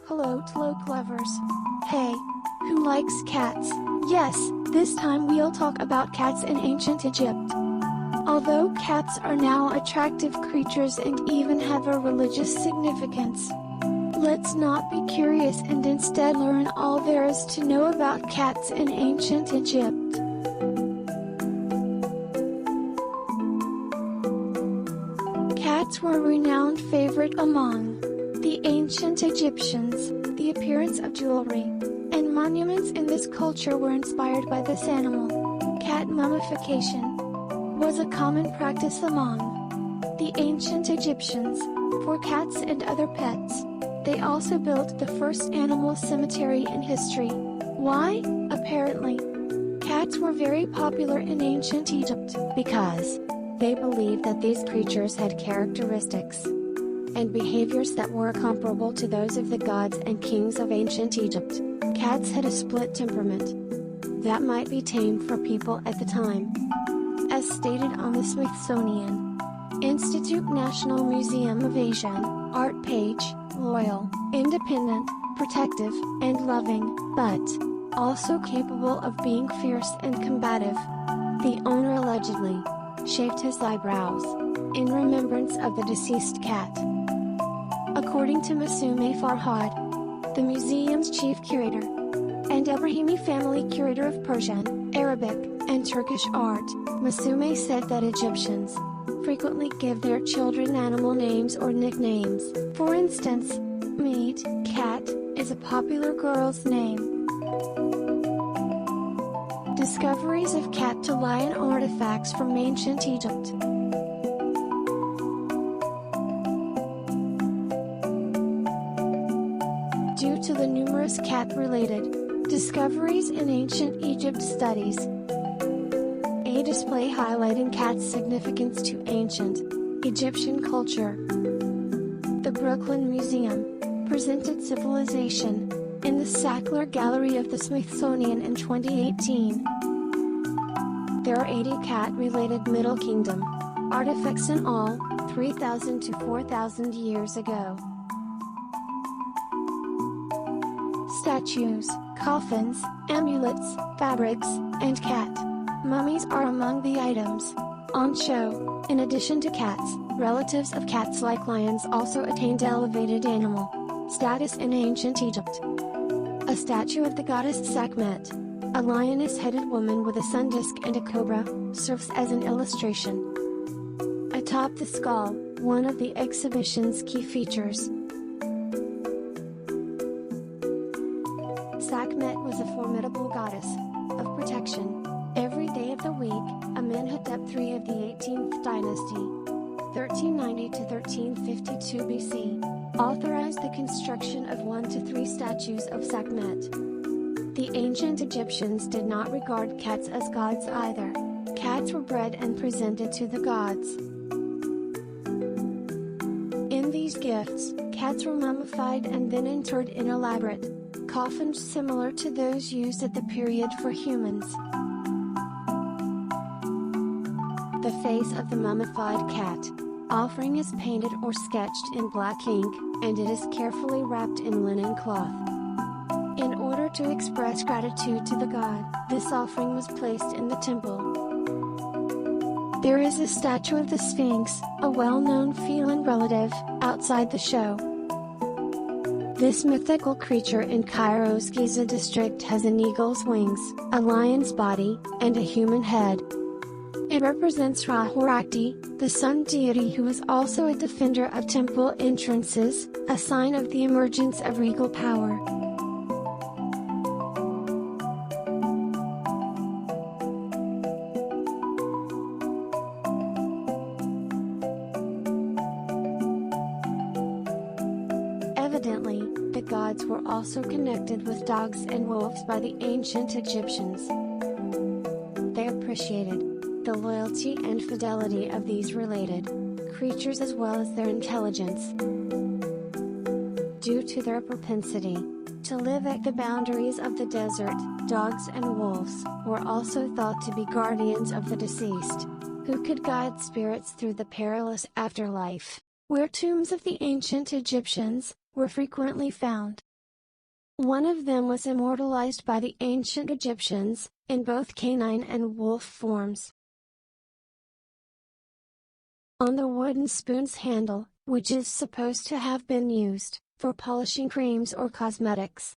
Hello TLOQUETV lovers. Hey, who likes cats? Yes, this time we'll talk about cats in ancient Egypt. Although cats are now attractive creatures and even have a religious significance, let's not be curious and instead learn all there is to know about cats in ancient Egypt. Cats were a renowned favorite among the ancient Egyptians. The appearance of jewelry and monuments in this culture were inspired by this animal. Cat mummification was a common practice among the ancient Egyptians for cats and other pets. They also built the first animal cemetery in history. Why? Apparently, cats were very popular in ancient Egypt because they believed that these creatures had characteristics and behaviors that were comparable to those of the gods and kings of ancient Egypt. Cats had a split temperament that might be tame for people at the time. As stated on the Smithsonian Institute National Museum of Asian Art page, loyal, independent, protective, and loving, but also capable of being fierce and combative. The owner allegedly shaved his eyebrows in remembrance of the deceased cat. According to Masume Farhad, the museum's chief curator and Ebrahimi family curator of Persian, Arabic, and Turkish art, Masume said that Egyptians frequently give their children animal names or nicknames. For instance, Meat, cat, is a popular girl's name. Discoveries of cat to lion artifacts from ancient Egypt. Due to the numerous cat-related discoveries in ancient Egypt studies, a display highlighting cats' significance to ancient Egyptian culture. The Brooklyn Museum presented Civilization in the Sackler Gallery of the Smithsonian in 2018. There are 80 cat-related Middle Kingdom artifacts in all, 3,000 to 4,000 years ago. Statues, coffins, amulets, fabrics, and cat mummies are among the items on show. In addition to cats, relatives of cats like lions also attained elevated animal status in ancient Egypt. A statue of the goddess Sekhmet, a lioness-headed woman with a sun disk and a cobra, serves as an illustration. Atop the skull, one of the exhibition's key features. Sekhmet was a formidable goddess of protection. Every day of the week, Amenhotep III of the 18th dynasty, 1390 to 1352 BC, authorized the construction of 1 to 3 statues of Sekhmet. The ancient Egyptians did not regard cats as gods either. Cats were bred and presented to the gods. In these gifts, cats were mummified and then interred in elaborate coffins similar to those used at the period for humans. The face of the mummified cat offering is painted or sketched in black ink, and it is carefully wrapped in linen cloth. In order to express gratitude to the god, this offering was placed in the temple. There is a statue of the Sphinx, a well-known feline relative, outside the show. This mythical creature in Cairo's Giza district has an eagle's wings, a lion's body, and a human head. It represents Ra-Horakhti, the sun deity who is also a defender of temple entrances, a sign of the emergence of regal power. Evidently, the gods were also connected with dogs and wolves by the ancient Egyptians. They appreciated the loyalty and fidelity of these related creatures as well as their intelligence. Due to their propensity to live at the boundaries of the desert, dogs and wolves were also thought to be guardians of the deceased, who could guide spirits through the perilous afterlife, where tombs of the ancient Egyptians were frequently found. One of them was immortalized by the ancient Egyptians, in both canine and wolf forms. On the wooden spoon's handle, which is supposed to have been used for polishing creams or cosmetics,